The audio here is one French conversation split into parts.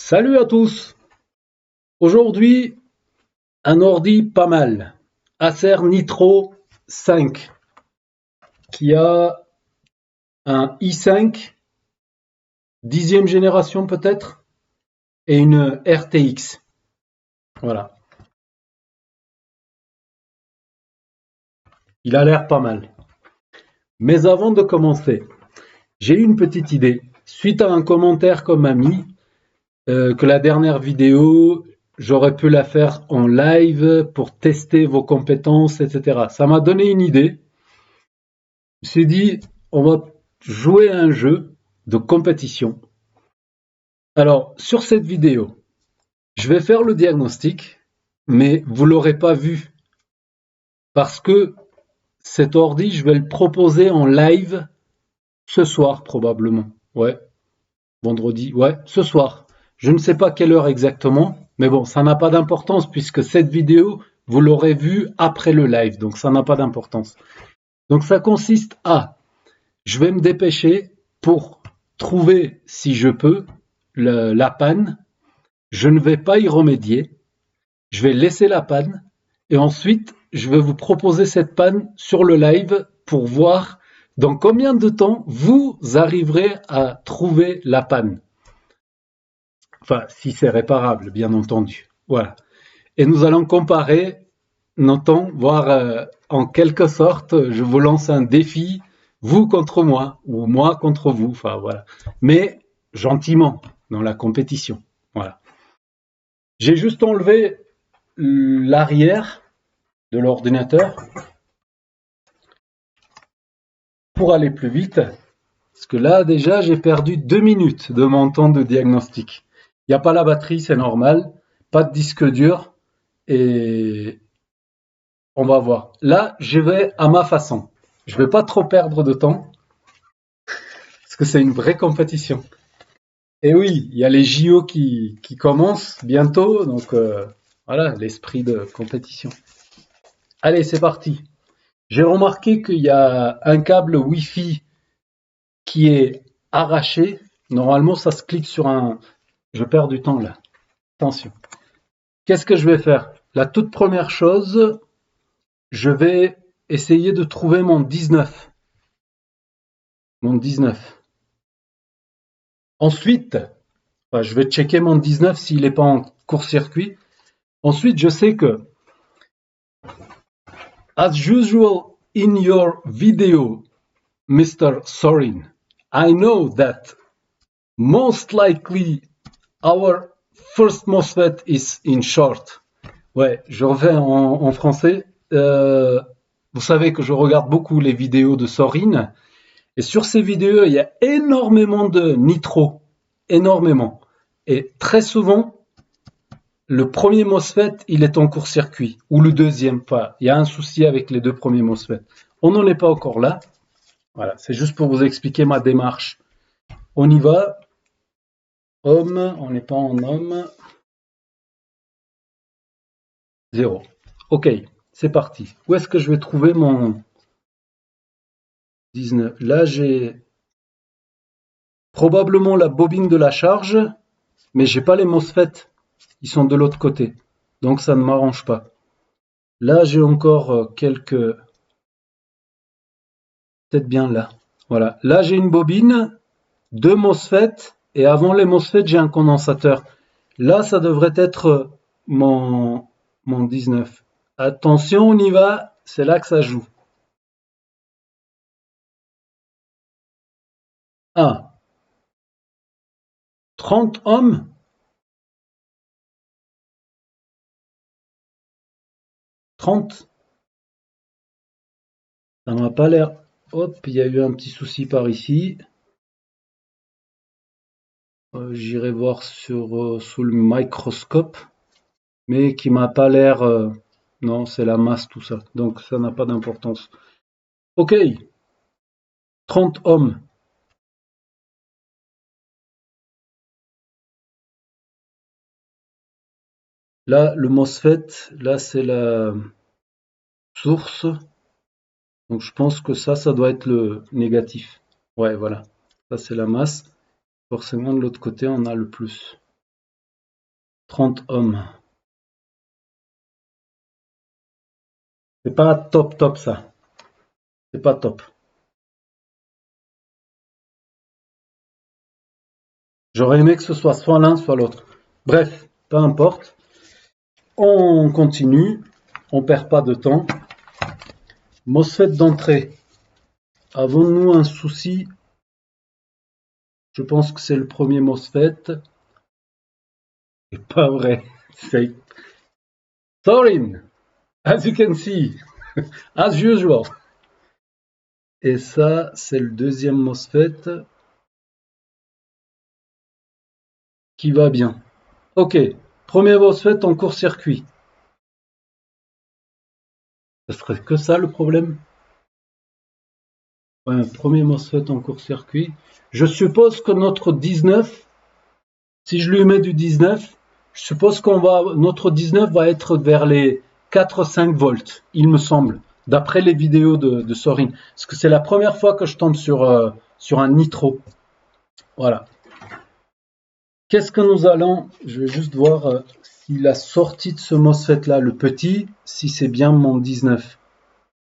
Salut à tous! Aujourd'hui, un ordi pas mal. Acer Nitro 5 qui a un i5, 10e génération peut-être, et une RTX. Voilà. Il a l'air pas mal. Mais avant de commencer, j'ai eu une petite idée. Suite à un commentaire qu'on m'a mis, que la dernière vidéo, j'aurais pu la faire en live pour tester vos compétences, etc. Ça m'a donné une idée. Je me suis dit, on va jouer à un jeu de compétition. Alors, sur cette vidéo, je vais faire le diagnostic, mais vous ne l'aurez pas vu parce que cet ordi, je vais le proposer en live ce soir probablement. Ouais, vendredi, ouais, ce soir. Je ne sais pas quelle heure exactement, mais bon, ça n'a pas d'importance puisque cette vidéo, vous l'aurez vue après le live, donc ça n'a pas d'importance. Donc ça consiste à, je vais me dépêcher pour trouver, si je peux, la panne. Je ne vais pas y remédier. Je vais laisser la panne et ensuite, je vais vous proposer cette panne sur le live pour voir dans combien de temps vous arriverez à trouver la panne. Enfin, si c'est réparable, bien entendu. Voilà. Et nous allons comparer nos temps, voir en quelque sorte, je vous lance un défi, vous contre moi, ou moi contre vous, enfin voilà. Mais gentiment, dans la compétition. Voilà. J'ai juste enlevé l'arrière de l'ordinateur pour aller plus vite. Parce que là, déjà, j'ai perdu 2 minutes de mon temps de diagnostic. Il n'y a pas la batterie, c'est normal. Pas de disque dur. Et on va voir. Là, je vais à ma façon. Je ne vais pas trop perdre de temps. Parce que c'est une vraie compétition. Et oui, il y a les JO qui commencent bientôt. Donc voilà, l'esprit de compétition. Allez, c'est parti. J'ai remarqué qu'il y a un câble Wi-Fi qui est arraché. Normalement, ça se clique sur un... Je perds du temps là. Attention. Qu'est-ce que je vais faire? La toute première chose, je vais essayer de trouver mon 19. Mon 19. Ensuite, je vais checker mon 19 s'il n'est pas en court-circuit. Ensuite, je sais que, as usual in your video, Mr. Sorin, I know that most likely our first MOSFET is in short. Ouais, je refais en français. Vous savez que je regarde beaucoup les vidéos de Sorin. Et sur ces vidéos, il y a énormément de nitro. Énormément. Et très souvent, le premier MOSFET, il est en court-circuit. Ou le deuxième, pas. Il y a un souci avec les deux premiers MOSFET. On n'en est pas encore là. Voilà, c'est juste pour vous expliquer ma démarche. On y va. Homme, on n'est pas en homme. 0. Ok, c'est parti. Où est-ce que je vais trouver mon 19? Là, j'ai probablement la bobine de la charge, mais j'ai pas les MOSFET. Ils sont de l'autre côté. Donc ça ne m'arrange pas. Là, j'ai encore quelques... Peut-être bien là. Voilà. Là, j'ai une bobine, 2 MOSFET, et avant les MOSFET, j'ai un condensateur. Là, ça devrait être mon 19. Attention, on y va. C'est là que ça joue. 1. 30 ohms. 30. Ça m'a pas l'air. Hop, il y a eu un petit souci par ici. J'irai voir sous le microscope, mais qui m'a pas l'air. Non, c'est la masse tout ça, donc ça n'a pas d'importance. Ok, 30 ohms. Là, le MOSFET, là c'est la source, donc je pense que ça doit être le négatif. Ouais, voilà, ça c'est la masse. Forcément, de l'autre côté, on a le plus. 30 ohms. C'est pas top ça. C'est pas top. J'aurais aimé que ce soit l'un, soit l'autre. Bref, peu importe. On continue. On perd pas de temps. MOSFET d'entrée. Avons-nous un souci? Je pense que c'est le premier MOSFET. C'est pas vrai. C'est Thorin, as you can see, as usual. Et ça, c'est le deuxième MOSFET qui va bien. Ok, premier MOSFET en court-circuit. Ce serait que ça le problème? Ouais, premier MOSFET en court-circuit. Je suppose que notre 19, si je lui mets du 19, je suppose notre 19 va être vers les 4-5 volts, il me semble, d'après les vidéos de Sorin. Parce que c'est la première fois que je tombe sur un nitro. Voilà. Qu'est-ce que nous allons... Je vais juste voir si la sortie de ce MOSFET là, le petit, si c'est bien mon 19.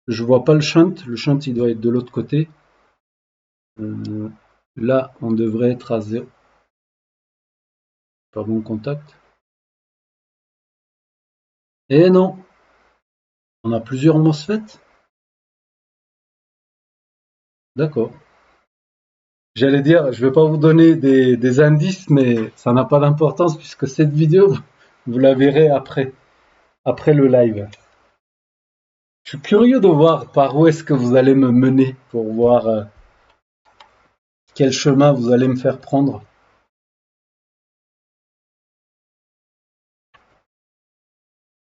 Je vois pas le shunt. Le shunt, il doit être de l'autre côté. Là, on devrait être à 0. Pas bon contact. Eh non. On a plusieurs MOSFET. D'accord. J'allais dire, je vais pas vous donner des indices, mais ça n'a pas d'importance puisque cette vidéo, vous la verrez après le live. Je suis curieux de voir par où est-ce que vous allez me mener pour voir quel chemin vous allez me faire prendre.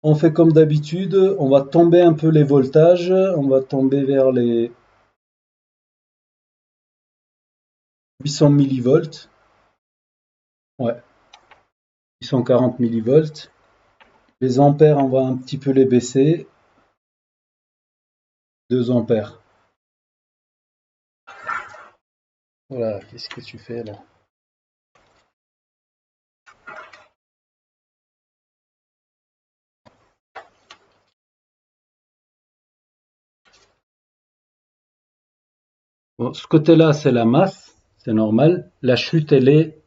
On fait comme d'habitude, on va tomber un peu les voltages, on va tomber vers les 800 millivolts. Ouais, 840 millivolts. Les ampères, on va un petit peu les baisser. 2 ampères. Voilà, qu'est-ce que tu fais là? Bon, ce côté-là, c'est la masse, c'est normal. La chute, elle est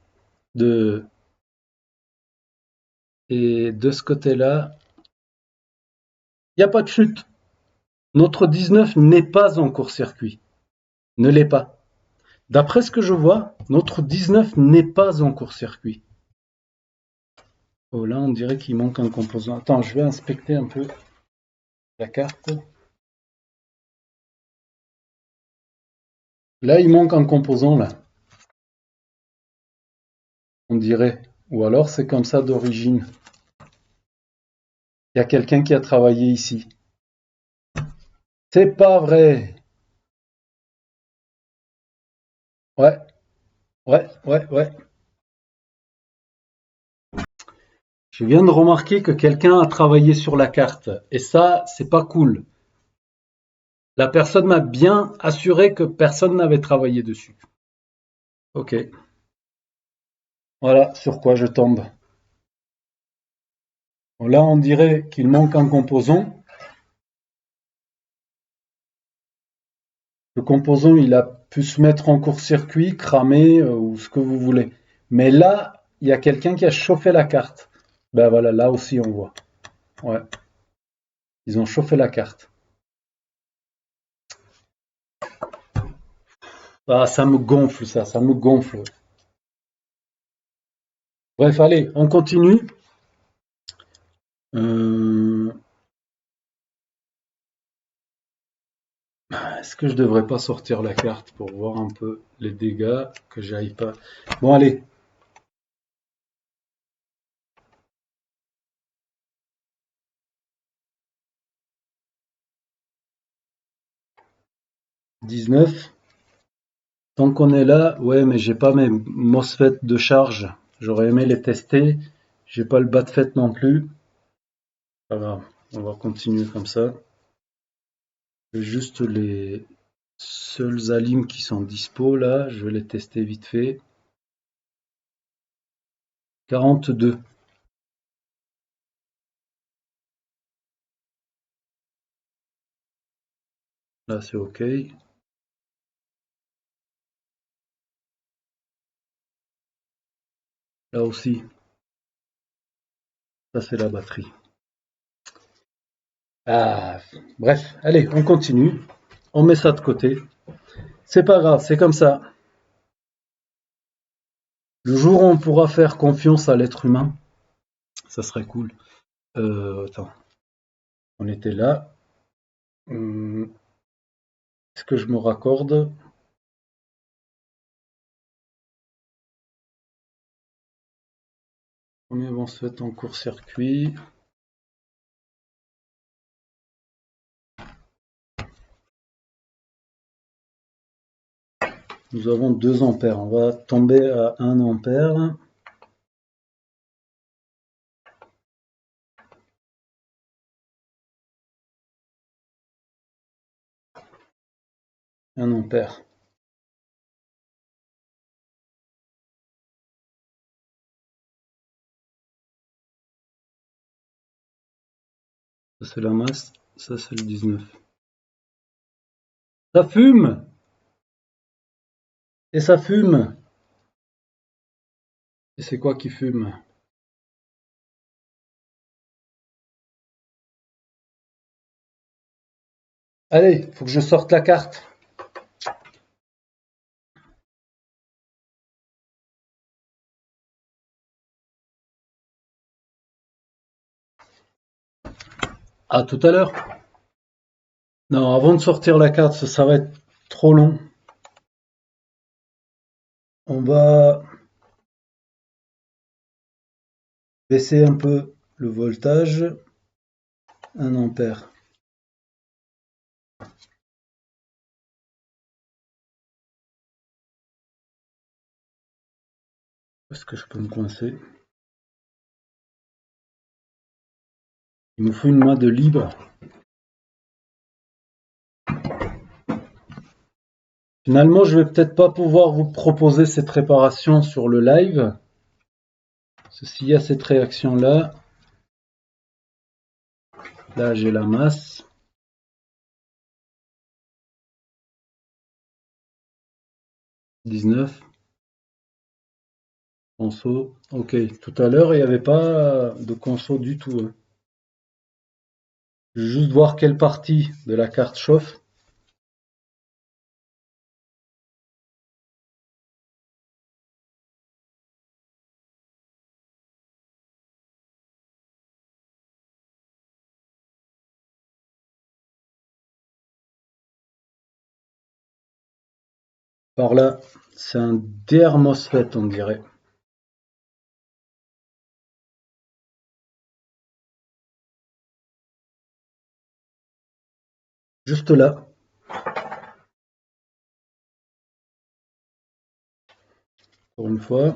de... Et de ce côté-là, il n'y a pas de chute. Notre 19 n'est pas en court-circuit. Ne l'est pas. D'après ce que je vois, notre 19 n'est pas en court-circuit. Oh là, on dirait qu'il manque un composant. Attends, je vais inspecter un peu la carte. Là, il manque un composant, là. On dirait. Ou alors, c'est comme ça d'origine. Il y a quelqu'un qui a travaillé ici. C'est pas vrai. Ouais, ouais. Je viens de remarquer que quelqu'un a travaillé sur la carte. Et ça, c'est pas cool. La personne m'a bien assuré que personne n'avait travaillé dessus. Ok. Voilà sur quoi je tombe. Bon, là, on dirait qu'il manque un composant. Le composant, il a pu se mettre en court-circuit, cramer ou ce que vous voulez. Mais là, il y a quelqu'un qui a chauffé la carte. Ben voilà, là aussi on voit. Ouais, ils ont chauffé la carte. Ah, ça me gonfle ça me gonfle. Bref, allez, on continue. Euh, Est-ce que je devrais pas sortir la carte pour voir un peu les dégâts que j'aille pas. Bon, allez. « 19. Tant qu'on est là, ouais, mais j'ai pas mes MOSFET de charge. J'aurais aimé les tester. J'ai pas le BATFET non plus. Pas grave, on va continuer comme ça. Juste les seuls alim qui sont dispo là, je vais les tester vite fait. 42. Là, c'est OK. Là aussi, ça c'est la batterie. Ah, bref, allez, on continue. On met ça de côté. C'est pas grave, c'est comme ça. Le jour où on pourra faire confiance à l'être humain, ça serait cool. Attends, on était là. Est-ce que je me raccorde? Combien vont se mettre en court-circuit? Nous avons 2 ampères. On va tomber à 1 ampère. Un ampère. Ça c'est la masse, ça c'est le 19. Ça fume! Et ça fume! Et c'est quoi qui fume? Allez, faut que je sorte la carte. À tout à l'heure. Non, avant de sortir la carte, ça va être trop long. On va baisser un peu le voltage. 1 ampère. Est-ce que je peux me coincer? Il me faut une main de libre. Finalement, je vais peut-être pas pouvoir vous proposer cette réparation sur le live. Parce que s'il y a cette réaction-là, là j'ai la masse. 19. Conso. Ok, tout à l'heure, il n'y avait pas de conso du tout, hein. Je vais juste voir quelle partie de la carte chauffe. Par là, c'est un DR MOSFET, on dirait. Juste là. Pour une fois.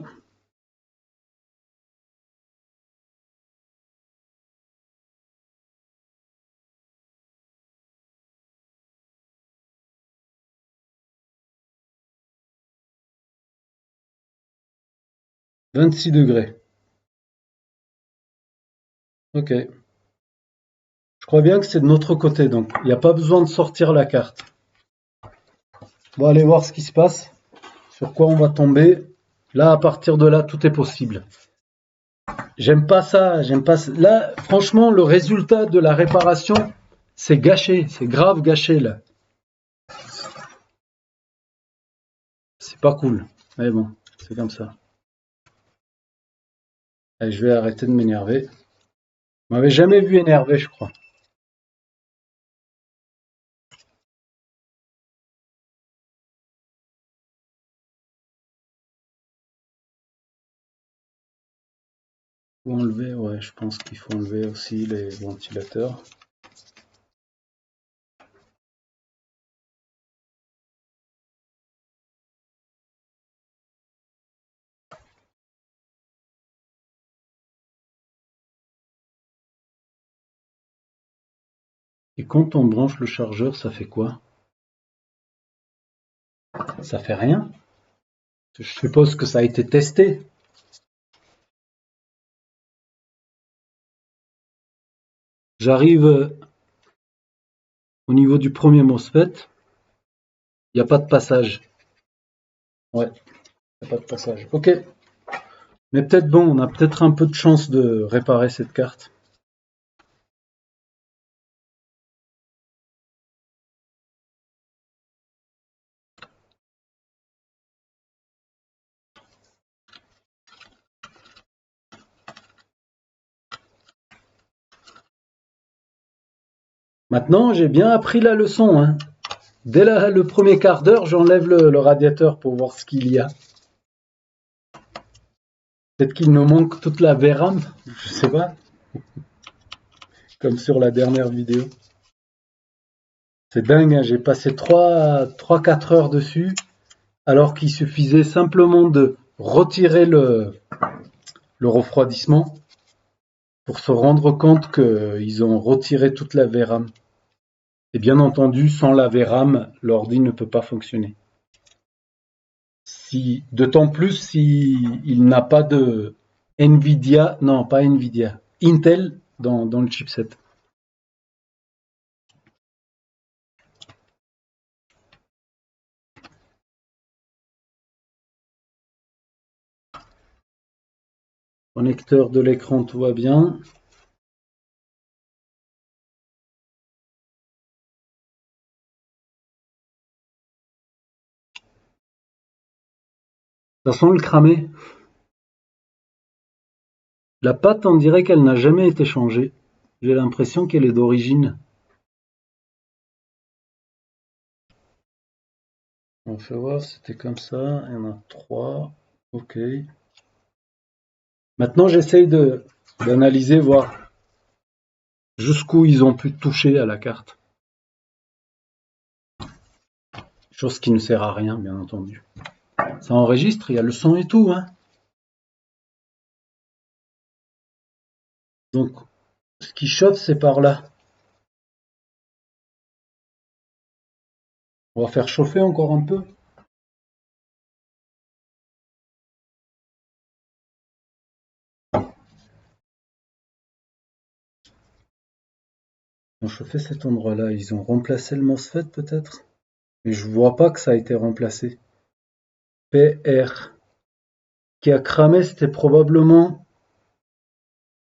« 26 degrés. Ok. Je crois bien que c'est de notre côté, donc il n'y a pas besoin de sortir la carte. On va aller voir ce qui se passe, sur quoi on va tomber. Là, à partir de là, tout est possible. J'aime pas ça, j'aime pas. Là, franchement, le résultat de la réparation, c'est gâché, c'est grave gâché là. C'est pas cool. Mais bon, c'est comme ça. Allez, je vais arrêter de m'énerver. Vous m'avez jamais vu énervé, je crois. Faut enlever, ouais, je pense qu'il faut enlever aussi les ventilateurs. Et quand on branche le chargeur, ça fait quoi? Ça fait rien? Je suppose que ça a été testé. J'arrive au niveau du premier MOSFET, il n'y a pas de passage. Ouais, il n'y a pas de passage. Ok. Mais peut-être bon, on a peut-être un peu de chance de réparer cette carte. Maintenant, j'ai bien appris la leçon, hein. Dès le premier quart d'heure, j'enlève le radiateur pour voir ce qu'il y a. Peut-être qu'il me manque toute la VRAM, je sais pas, comme sur la dernière vidéo. C'est dingue, hein, j'ai passé 3-4 heures dessus, alors qu'il suffisait simplement de retirer le refroidissement pour se rendre compte qu'ils ont retiré toute la VRAM. Et bien entendu, sans la VRAM, l'ordi ne peut pas fonctionner. D'autant plus s'il n'a pas de Nvidia, non pas Nvidia, Intel dans le chipset. Connecteur de l'écran, tout va bien. Ça sent le cramé. La pâte, on dirait qu'elle n'a jamais été changée. J'ai l'impression qu'elle est d'origine. On fait voir, c'était comme ça. Il y en a 3. Ok. Maintenant, j'essaye d'analyser, voir jusqu'où ils ont pu toucher à la carte. Chose qui ne sert à rien, bien entendu. Ça enregistre, il y a le son et tout, hein. Donc, ce qui chauffe, c'est par là. On va faire chauffer encore un peu. Ils ont chauffé cet endroit-là. Ils ont remplacé le MOSFET peut-être? Mais je vois pas que ça a été remplacé. PR. Qui a cramé, c'était probablement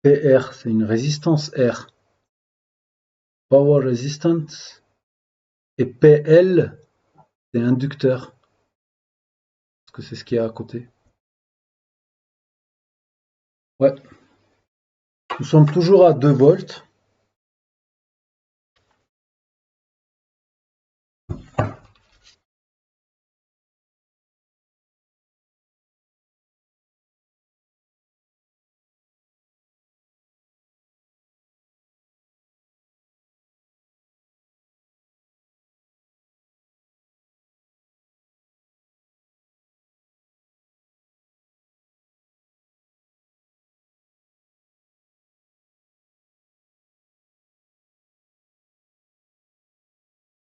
PR. C'est une résistance R. Power Resistance. Et PL, c'est inducteur. Parce que c'est ce qu'il y a à côté. Ouais. Nous sommes toujours à 2 volts.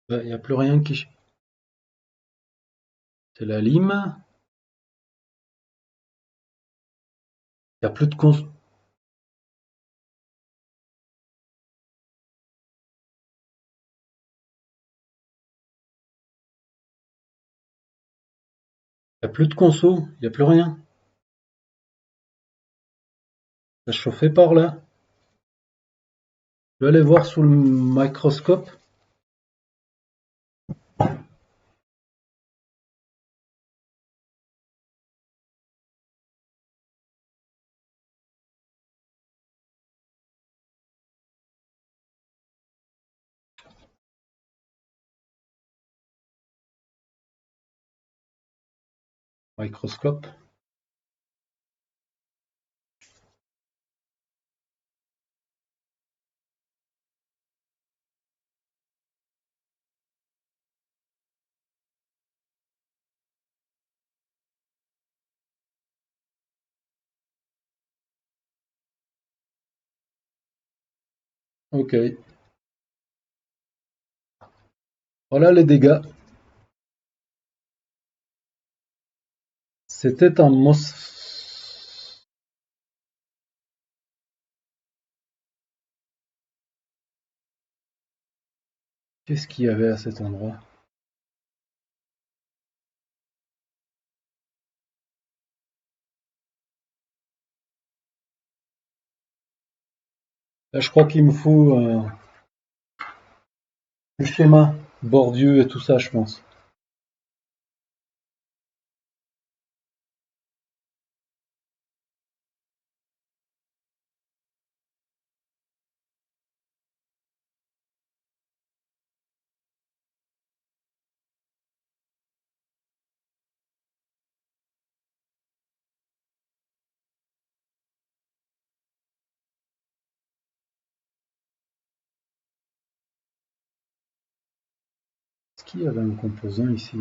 Il n'y a plus rien qui... C'est la lime. Il n'y a plus de cons... Il n'y a plus de conso. Il n'y a plus rien. Ça chauffait par là. Je vais aller voir sous le microscope. Microscope. Ok. Voilà les dégâts. C'était un mos... Qu'est-ce qu'il y avait à cet endroit? Là, je crois qu'il me faut le schéma Bourdieu et tout ça, je pense. Est-ce qu'il y avait un composant ici?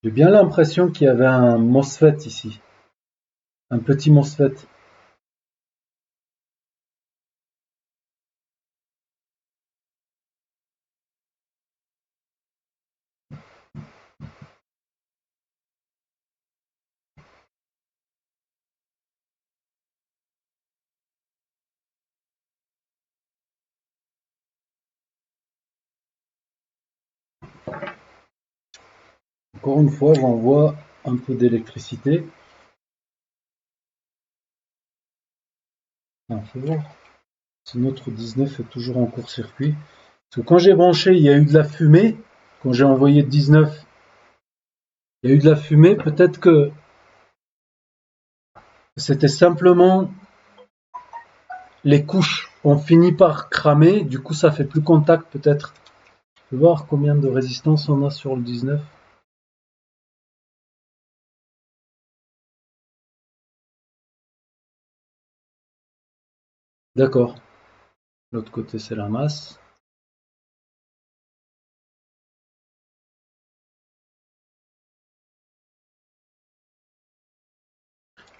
J'ai bien l'impression qu'il y avait un MOSFET ici. Un petit MOSFET. Encore une fois, j'envoie un peu d'électricité. Ah, faut voir. Si notre 19 est toujours en court-circuit. Parce que quand j'ai branché, il y a eu de la fumée. Quand j'ai envoyé 19, il y a eu de la fumée. Peut-être que c'était simplement les couches ont fini par cramer. Du coup, ça fait plus contact peut-être. Je vais voir combien de résistance on a sur le 19. D'accord. L'autre côté, c'est la masse.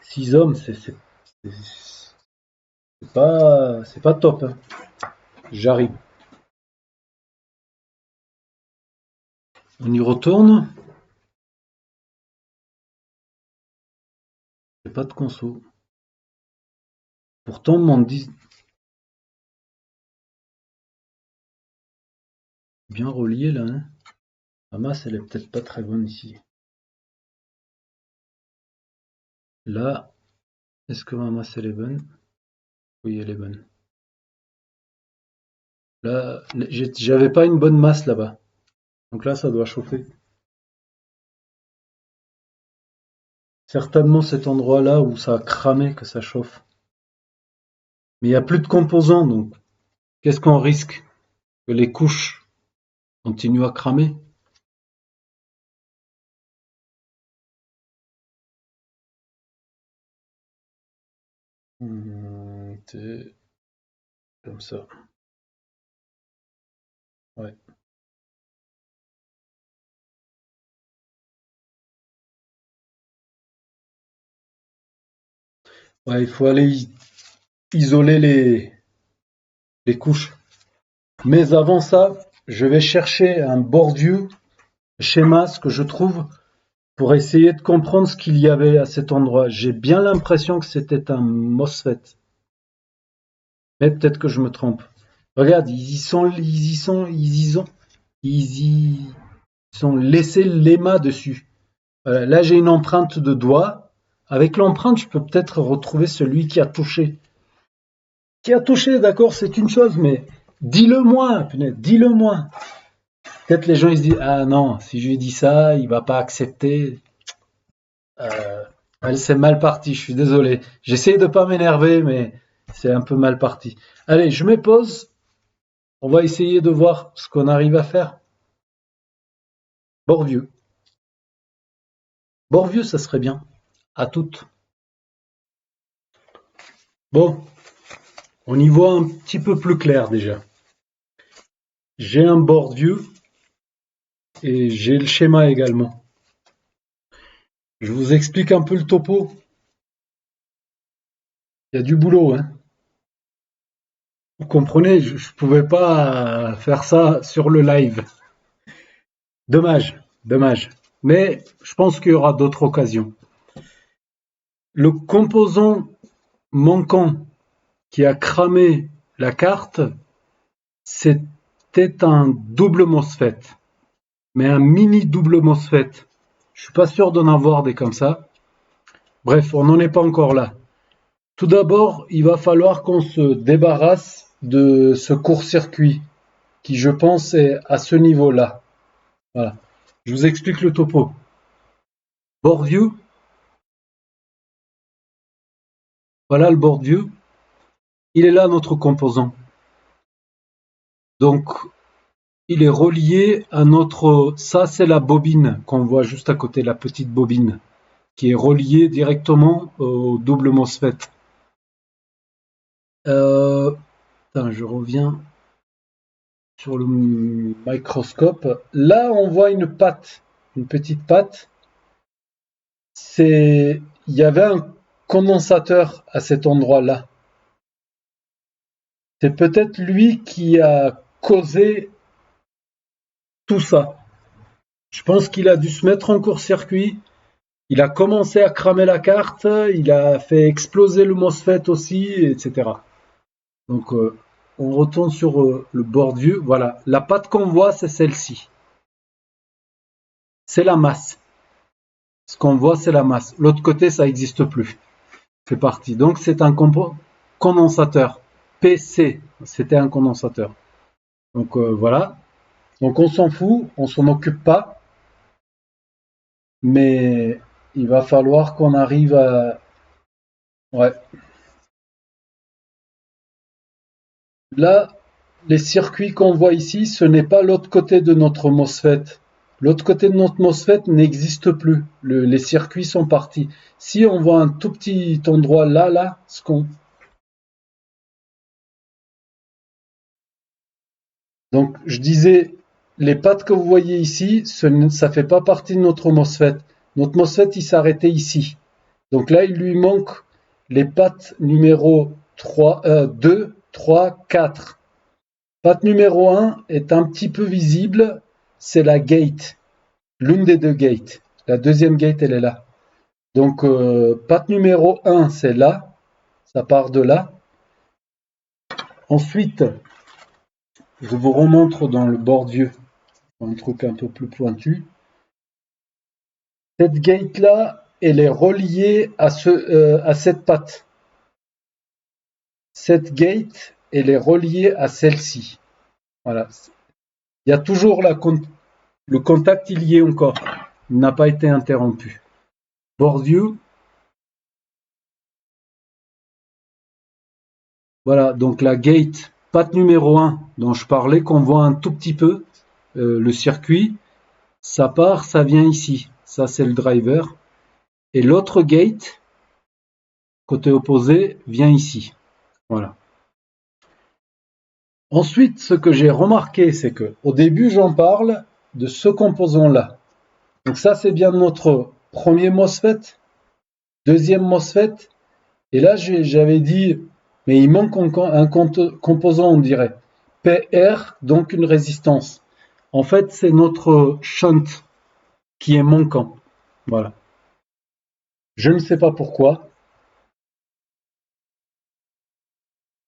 6 ohms, c'est pas top, hein. J'arrive. On y retourne. J'ai pas de conso. Pourtant, mon 10 bien relié là, hein. La masse, elle est peut-être pas très bonne ici. Là, est-ce que ma masse elle est bonne? Oui, elle est bonne. Là, j'avais pas une bonne masse là-bas. Donc là, ça doit chauffer. Certainement cet endroit-là où ça a cramé que ça chauffe. Mais il n'y a plus de composants, donc qu'est-ce qu'on risque? Que les couches continuent à cramer? C'est comme ça. Ouais. Ouais, il faut aller isoler les couches. Mais avant ça, je vais chercher un Bourdieu schéma, ce que je trouve, pour essayer de comprendre ce qu'il y avait à cet endroit. J'ai bien l'impression que c'était un MOSFET. Mais peut-être que je me trompe. Regarde, ils y sont laissés l'aima dessus. Là, j'ai une empreinte de doigt. Avec l'empreinte, je peux peut-être retrouver celui qui a touché. Qui a touché, d'accord, c'est une chose, mais dis-le moi, punaise, dis-le moi. Peut-être les gens ils se disent ah non, si je lui dis ça, il va pas accepter. Elle c'est mal parti, je suis désolé. J'essaie de pas m'énerver, mais c'est un peu mal parti. Allez, je me pose. On va essayer de voir ce qu'on arrive à faire. Borvieux. Borvieux, ça serait bien. À toutes. Bon, on y voit un petit peu plus clair déjà. J'ai un Borvieux et j'ai le schéma également. Je vous explique un peu le topo. Il y a du boulot, hein. Vous comprenez, je ne pouvais pas faire ça sur le live. Dommage, dommage. Mais je pense qu'il y aura d'autres occasions. Le composant manquant qui a cramé la carte, c'était c'était un double MOSFET, mais un mini double MOSFET. Je suis pas sûr d'en avoir des comme ça. Bref, on n'en est pas encore là. Tout d'abord, il va falloir qu'on se débarrasse de ce court-circuit qui, je pense, est à ce niveau-là. Voilà. Je vous explique le topo. Board view. Voilà le board view. Il est là notre composant. Donc, il est relié à notre... Ça, c'est la bobine qu'on voit juste à côté, la petite bobine, qui est reliée directement au double MOSFET. Je reviens sur le microscope. Là, on voit une patte, une petite patte. Il y avait un condensateur à cet endroit-là. C'est peut-être lui qui a causé tout ça. Je pense qu'il a dû se mettre en court-circuit. Il a commencé à cramer la carte, il a fait exploser le MOSFET aussi, etc. Donc, on retourne sur le board view. Voilà, la patte qu'on voit, c'est celle-ci. C'est la masse. Ce qu'on voit, c'est la masse. L'autre côté, ça n'existe plus. C'est parti. Donc, c'est un condensateur. PC, c'était un condensateur. Donc, voilà. Donc, on s'en fout, on s'en occupe pas. Mais il va falloir qu'on arrive à... Ouais. Là, les circuits qu'on voit ici, ce n'est pas l'autre côté de notre MOSFET. L'autre côté de notre MOSFET n'existe plus. Les circuits sont partis. Si on voit un tout petit endroit là, Donc, je disais, les pattes que vous voyez ici, ça ne fait pas partie de notre MOSFET. Notre MOSFET, il s'arrêtait ici. Donc là, il lui manque les pattes numéro 2, 3, 4. Patte numéro 1 est un petit peu visible, c'est la gate, l'une des deux gates. La deuxième gate, elle est là. Donc, patte numéro 1, c'est là, ça part de là. Ensuite, je vous remontre dans le board view, un truc un peu plus pointu. Cette gate-là, elle est reliée à cette patte. Cette gate, elle est reliée à celle-ci. Voilà. Il y a toujours le contact, il y est encore. Il n'a pas été interrompu. Board view. Voilà, donc la gate, patte numéro 1 dont je parlais, qu'on voit un tout petit peu, le circuit, ça part, ça vient ici. Ça, c'est le driver. Et l'autre gate, côté opposé, vient ici. Voilà. Ensuite, ce que j'ai remarqué, c'est que au début, j'en parle de ce composant-là. Donc ça, c'est bien notre premier MOSFET, deuxième MOSFET. Et là, j'avais dit, mais il manque un composant, on dirait. PR, donc une résistance. En fait, c'est notre shunt qui est manquant. Voilà. Je ne sais pas pourquoi.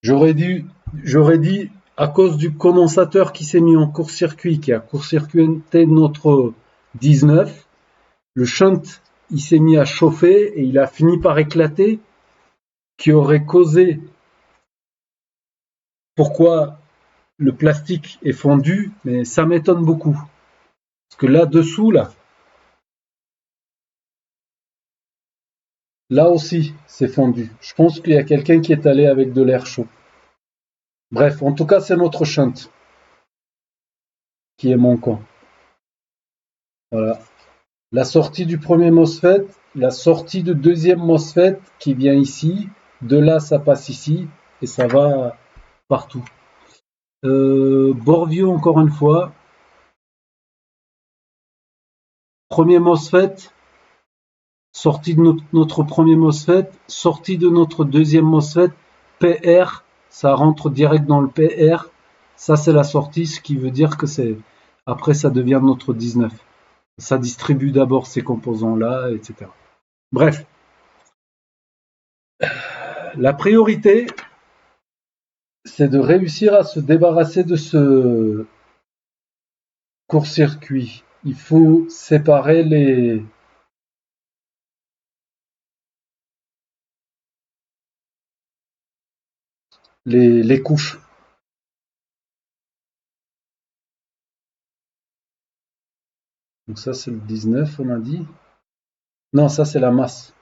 J'aurais dit à cause du condensateur qui s'est mis en court-circuit, qui a court-circuité notre 19, le shunt, il s'est mis à chauffer et il a fini par éclater, qui aurait causé pourquoi le plastique est fondu, mais ça m'étonne beaucoup. Parce que là-dessous, là aussi, c'est fondu. Je pense qu'il y a quelqu'un qui est allé avec de l'air chaud. Bref, en tout cas, c'est notre shunt qui est manquant. Voilà. La sortie du premier MOSFET, la sortie du deuxième MOSFET qui vient ici. De là, ça passe ici et ça va partout. Board view encore une fois. Premier MOSFET, sortie de notre premier MOSFET, sortie de notre deuxième MOSFET, PR, ça rentre direct dans le PR. Ça, c'est la sortie, ce qui veut dire que après, ça devient notre 19. Ça distribue d'abord ces composants-là, etc. Bref. La priorité, c'est de réussir à se débarrasser de ce court-circuit. Il faut séparer les couches. Donc ça c'est le 19 on a dit. Non, ça c'est la masse.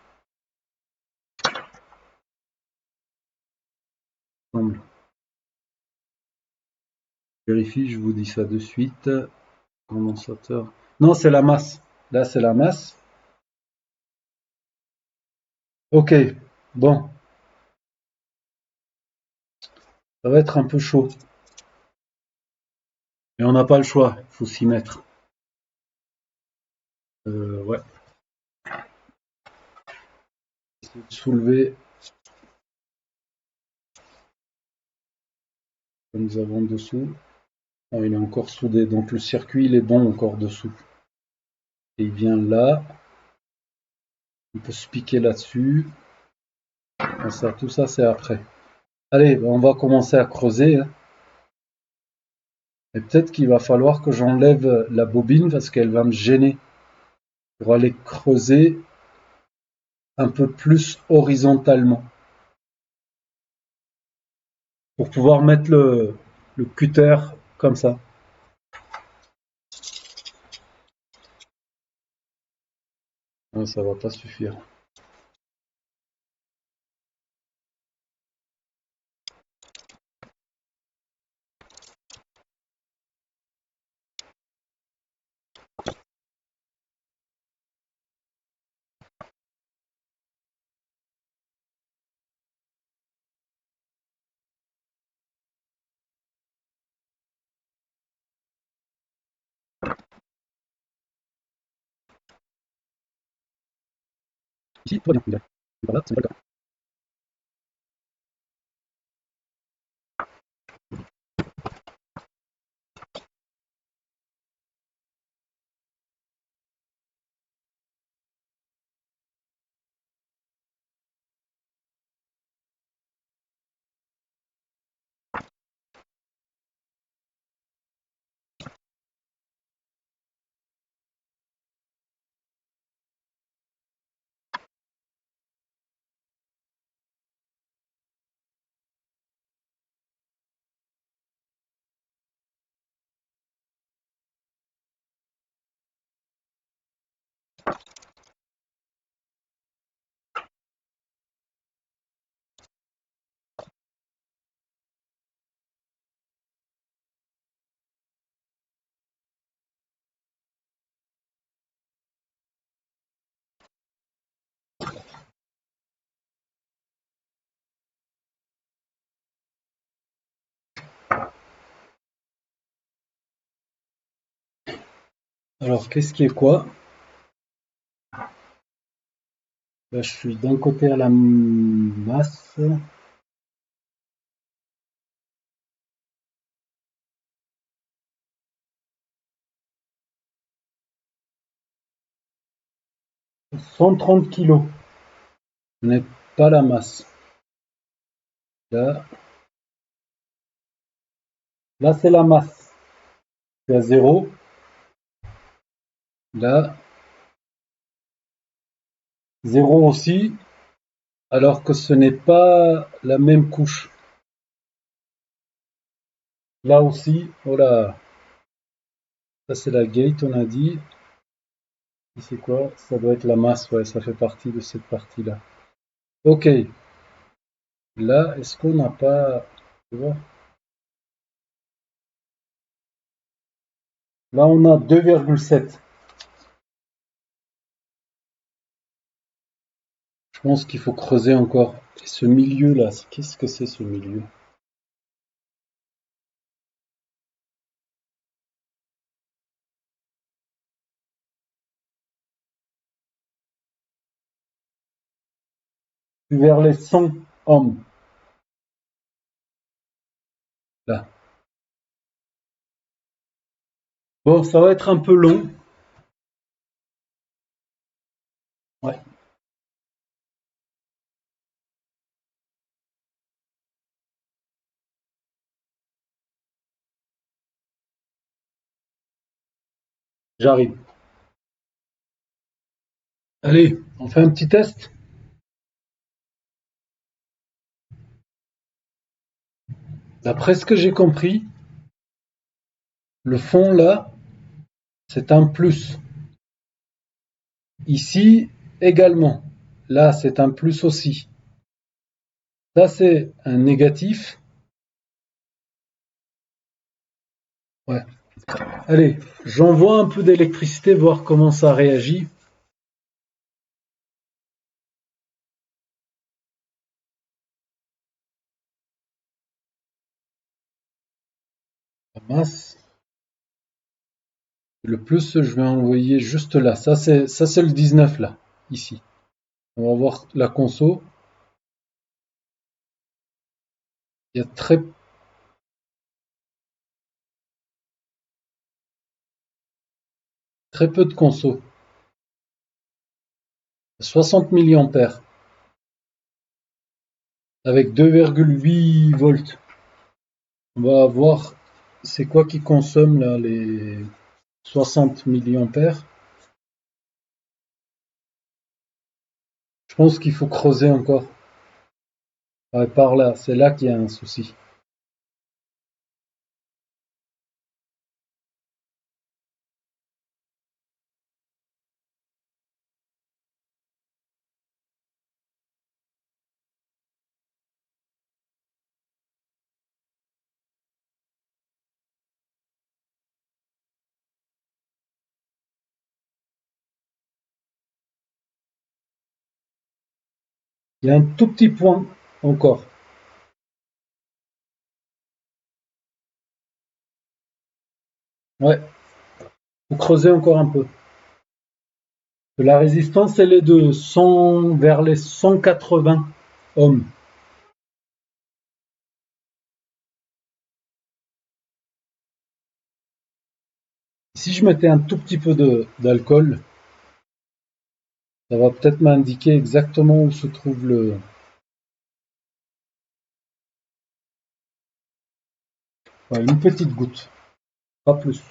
Ensemble. Vérifie, je vous dis ça de suite. Condensateur. Non, c'est la masse. Là c'est la masse. Ok, bon, ça va être un peu chaud. Mais on n'a pas le choix, il faut s'y mettre. Ouais. Essayer de soulever comme nous avons dessous. Oh, il est encore soudé, donc le circuit il est bon encore dessous. Et il vient là. On peut se piquer là-dessus. Ça, tout ça c'est après. Allez, on va commencer à creuser. Hein. Et peut-être qu'il va falloir que j'enlève la bobine parce qu'elle va me gêner pour aller creuser un peu plus horizontalement. Pour pouvoir mettre le cutter comme ça. Ouais, ça va pas suffire. Ici, tout va bien. Par là, c'est pas le cas. Alors, qu'est-ce qui est quoi? Là, je suis d'un côté à la masse. 130 kilos. Ce n'est pas la masse. Là, là c'est la masse. Je suis à 0. Là, 0 aussi. Alors que ce n'est pas la même couche. Là aussi, voilà. Ça c'est la gate, on a dit. C'est quoi? Ça doit être la masse, ouais, ça fait partie de cette partie-là. Ok. Là, est-ce qu'on n'a pas... Tu vois? Là, on a 2,7. Je pense qu'il faut creuser encore. Et ce milieu-là, qu'est-ce que c'est ce milieu? Vers les 100 hommes. Là. Bon, ça va être un peu long. Ouais. J'arrive. Allez, on fait un petit test. D'après ce que j'ai compris, le fond là, c'est un plus. Ici également. Là, c'est un plus aussi. Ça, c'est un négatif. Ouais. Allez, j'envoie un peu d'électricité, voir comment ça réagit. La masse. Le plus, je vais envoyer juste là. Ça c'est le 19 là, ici. On va voir la conso. Il y a très peu de conso. 60 milliampères avec 2,8 volts. On va voir c'est quoi qui consomme là les 60 milliampères. Je pense qu'il faut creuser encore. Ouais, par là, c'est là qu'il y a un souci. Il y a un tout petit point encore. Ouais, faut creuser encore un peu. La résistance, elle est de 100 vers les 180 ohms. Si je mettais un tout petit peu d'alcool, ça va peut-être m'indiquer exactement où se trouve le. Ouais, une petite goutte, pas plus.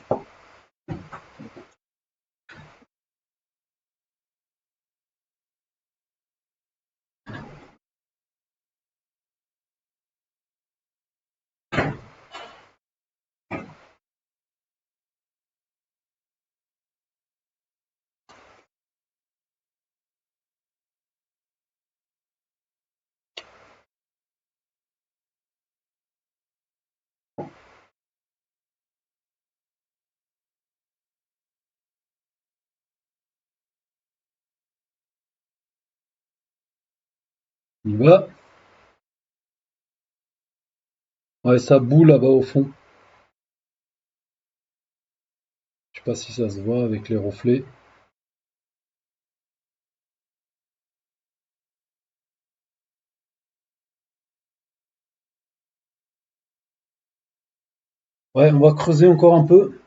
On y va. Ouais, ça bout là-bas au fond. Je sais pas si ça se voit avec les reflets. Ouais, on va creuser encore un peu.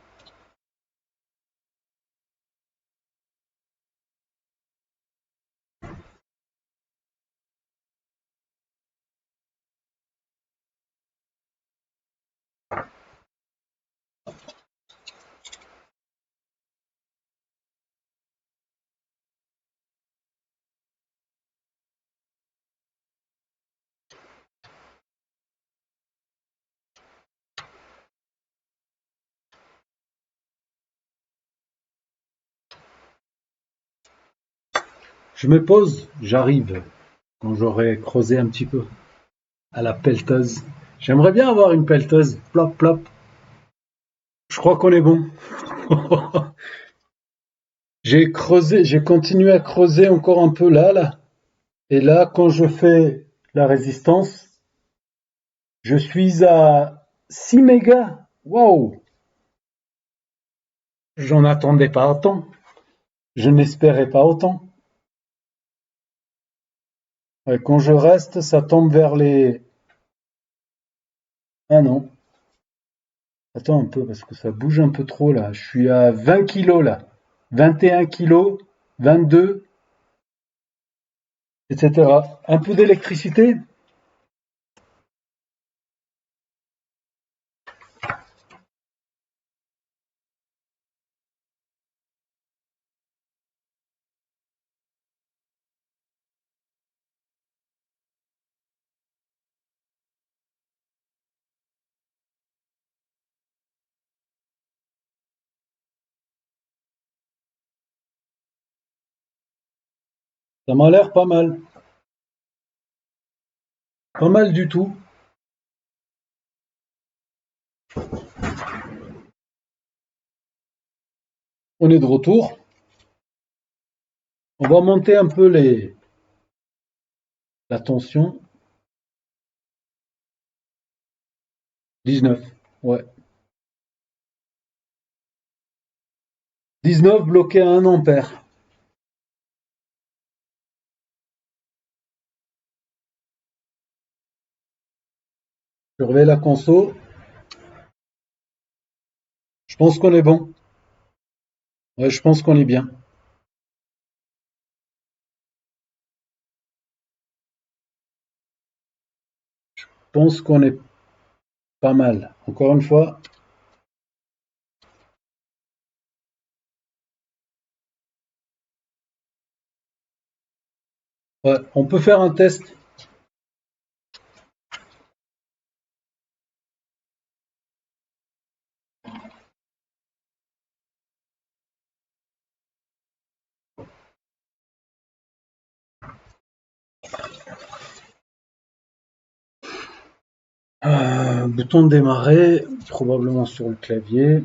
Je me pose, j'arrive quand j'aurai creusé un petit peu à la pelleteuse. J'aimerais bien avoir une pelleteuse. Plop, plop. Je crois qu'on est bon. J'ai creusé, j'ai continué à creuser encore un peu là. Et là, quand je fais la résistance, je suis à 6 mégas. Waouh! J'en attendais pas autant. Je n'espérais pas autant. Ouais, quand je reste, ça tombe vers les. Ah non. Attends un peu parce que ça bouge un peu trop là. Je suis à 20 kilos là. 21 kilos, 22, etc. Un peu d'électricité. Ça m'a l'air pas mal. Pas mal du tout. On est de retour. On va monter un peu la tension. 19. Ouais. 19 bloqué à 1 ampère. Surveille la conso. Je pense qu'on est bon. Ouais, je pense qu'on est bien. Je pense qu'on est pas mal. Encore une fois. Ouais, on peut faire un test. Bouton de démarrer, probablement sur le clavier.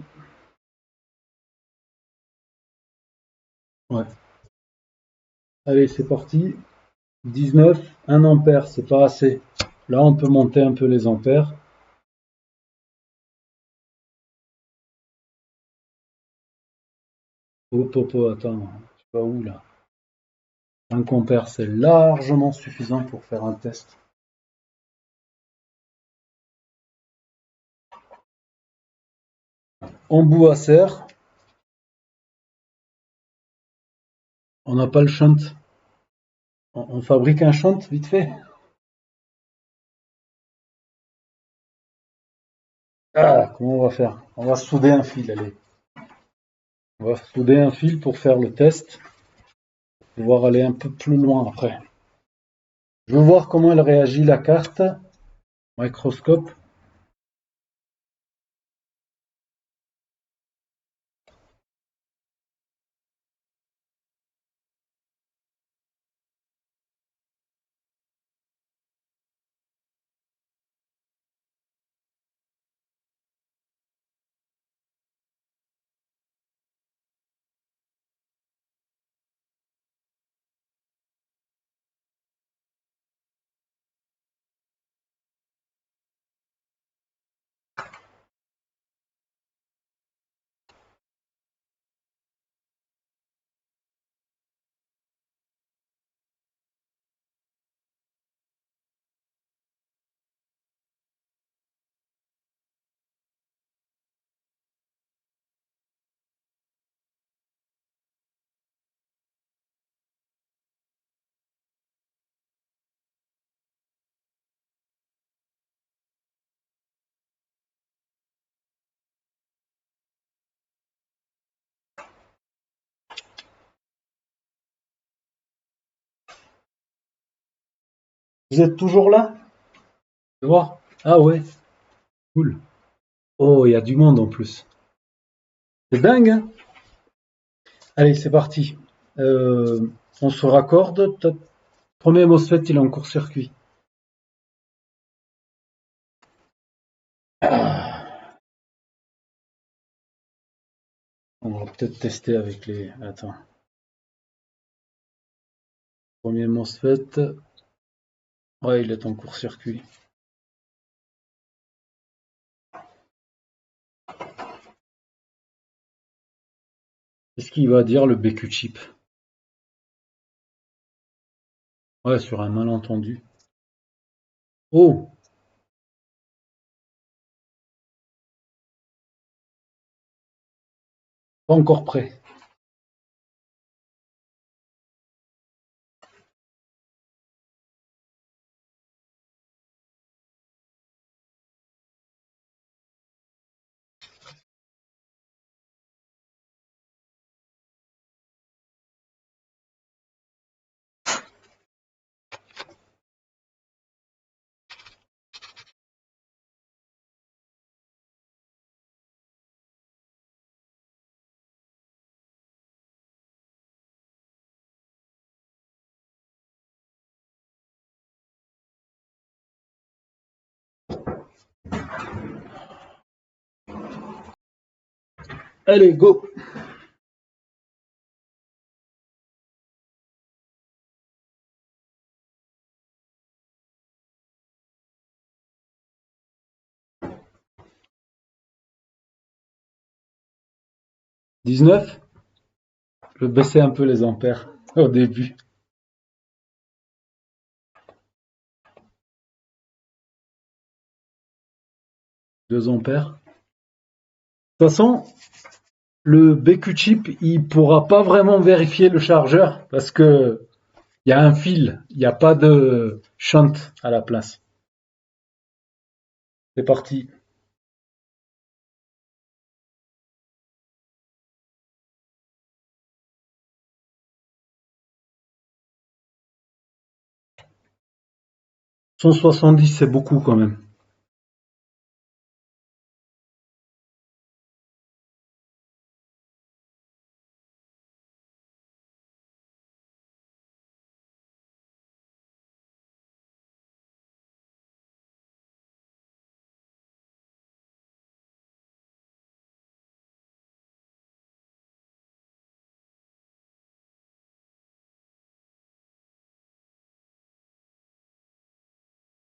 Ouais. Allez, c'est parti. 19, 1 ampère, c'est pas assez. Là, on peut monter un peu les ampères. Hop, hop, hop, attends, tu vas où là? 5 ampères, c'est largement suffisant pour faire un test. Embout à serre. On n'a pas le shunt. On fabrique un shunt vite fait. Ah, comment on va faire? On va souder un fil, allez. On va souder un fil pour faire le test. Pouvoir aller un peu plus loin après. Je veux voir comment elle réagit la carte. Microscope. Vous êtes toujours là? Tu vois? Ah ouais, cool. Oh, il y a du monde en plus. C'est dingue, hein? Allez, c'est parti. On se raccorde. Premier MOSFET, il est en court-circuit. On va peut-être tester avec les. Attends. Premier MOSFET. Ouais, il est en court-circuit. Qu'est-ce qu'il va dire le BQ chip? Ouais, sur un malentendu. Oh, pas encore prêt. Allez, go! 19. Je vais baisser un peu les ampères au début. 2 ampères. De toute façon, le BQ chip, il pourra pas vraiment vérifier le chargeur parce que il y a un fil, il n'y a pas de shunt à la place. C'est parti. « 170, c'est beaucoup quand même.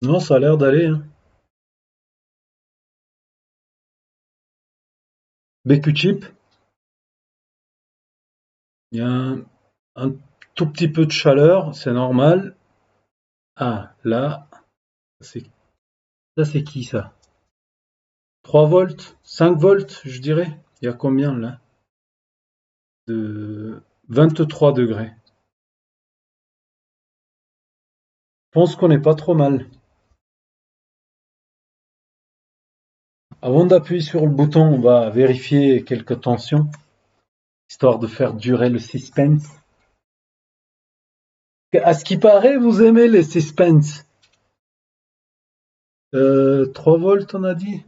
Non, ça a l'air d'aller, hein. BQ chip, il y a un tout petit peu de chaleur, c'est normal. Ah, là, c'est ça, c'est qui ça? 3 volts, 5 volts, je dirais. Il y a combien là? De 23 degrés. Je pense qu'on n'est pas trop mal. Avant d'appuyer sur le bouton, on va vérifier quelques tensions, histoire de faire durer le suspense. À ce qui paraît, vous aimez les suspens. 3 volts, on a dit?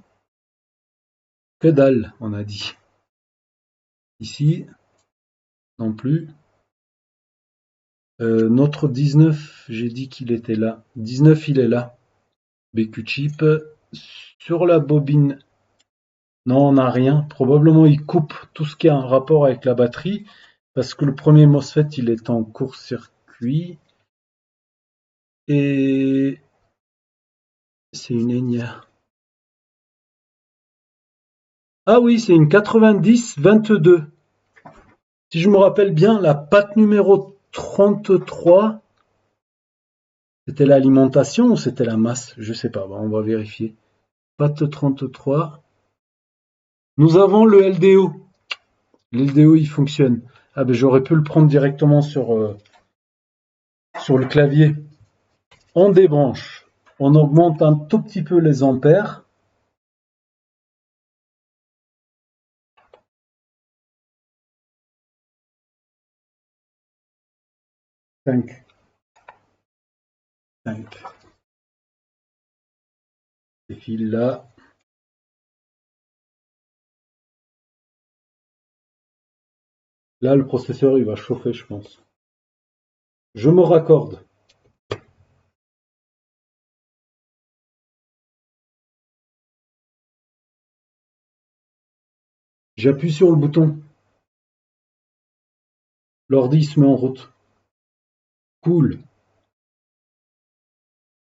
Que dalle, on a dit. Ici, non plus. Notre 19, j'ai dit qu'il était là. 19, il est là. BQ chip. Sur la bobine, non, on n'a rien. Probablement, il coupe tout ce qui a un rapport avec la batterie, parce que le premier MOSFET, il est en court-circuit. Et c'est une Enya. Ah oui, c'est une 90-22. Si je me rappelle bien, la patte numéro 33, c'était l'alimentation ou c'était la masse? Je sais pas, on va vérifier. Patte 33. Nous avons le LDO. L'LDO, il fonctionne. Ah ben j'aurais pu le prendre directement sur le clavier. On débranche. On augmente un tout petit peu les ampères. 5. 5. Ces fils-là. Là, le processeur, il va chauffer, je pense. Je me raccorde. J'appuie sur le bouton. L'ordi se met en route. Cool.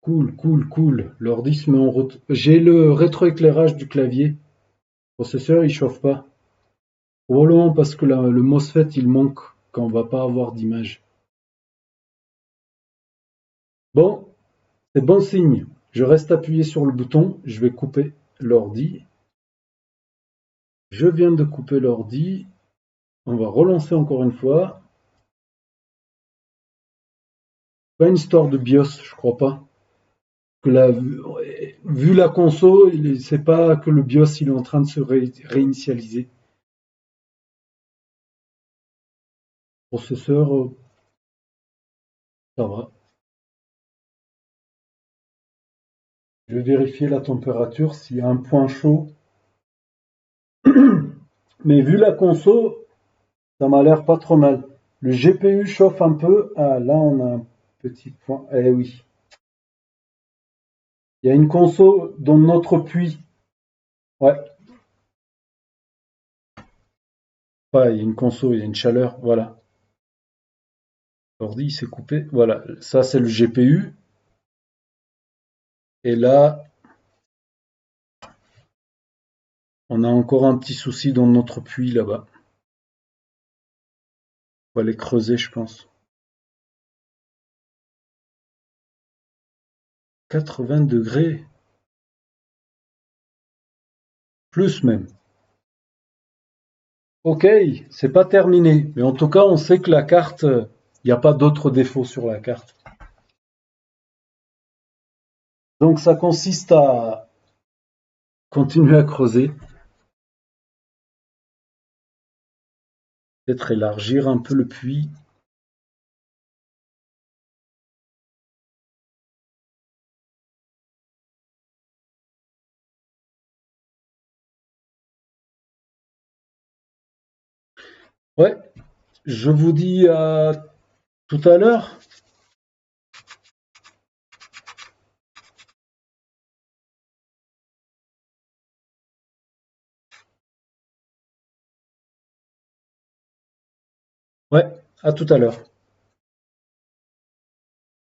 Cool. L'ordi se met en route. J'ai le rétroéclairage du clavier. Le processeur, il chauffe pas. Probablement parce que le MOSFET, il manque quand on va pas avoir d'image. Bon, c'est bon signe. Je reste appuyé sur le bouton. Je vais couper l'ordi. Je viens de couper l'ordi. On va relancer encore une fois. Pas une histoire de BIOS, je crois pas. Vu la console, c'est pas que le BIOS il est en train de se réinitialiser. Processeur, ça va. Je vais vérifier la température s'il y a un point chaud. Mais vu la console, ça m'a l'air pas trop mal. Le GPU chauffe un peu. Ah, là, on a un petit point. Eh oui. Il y a une conso dans notre puits. Ouais, ouais, il y a une conso, il y a une chaleur. Voilà. L'ordi, il s'est coupé. Voilà. Ça, c'est le GPU. Et là, on a encore un petit souci dans notre puits là-bas. On va aller creuser, je pense. 80 degrés. Plus même. Ok, c'est pas terminé. Mais en tout cas, on sait que la carte, il n'y a pas d'autres défauts sur la carte. Donc ça consiste à continuer à creuser. Peut-être élargir un peu le puits. Ouais, je vous dis à tout à l'heure. Ouais, à tout à l'heure.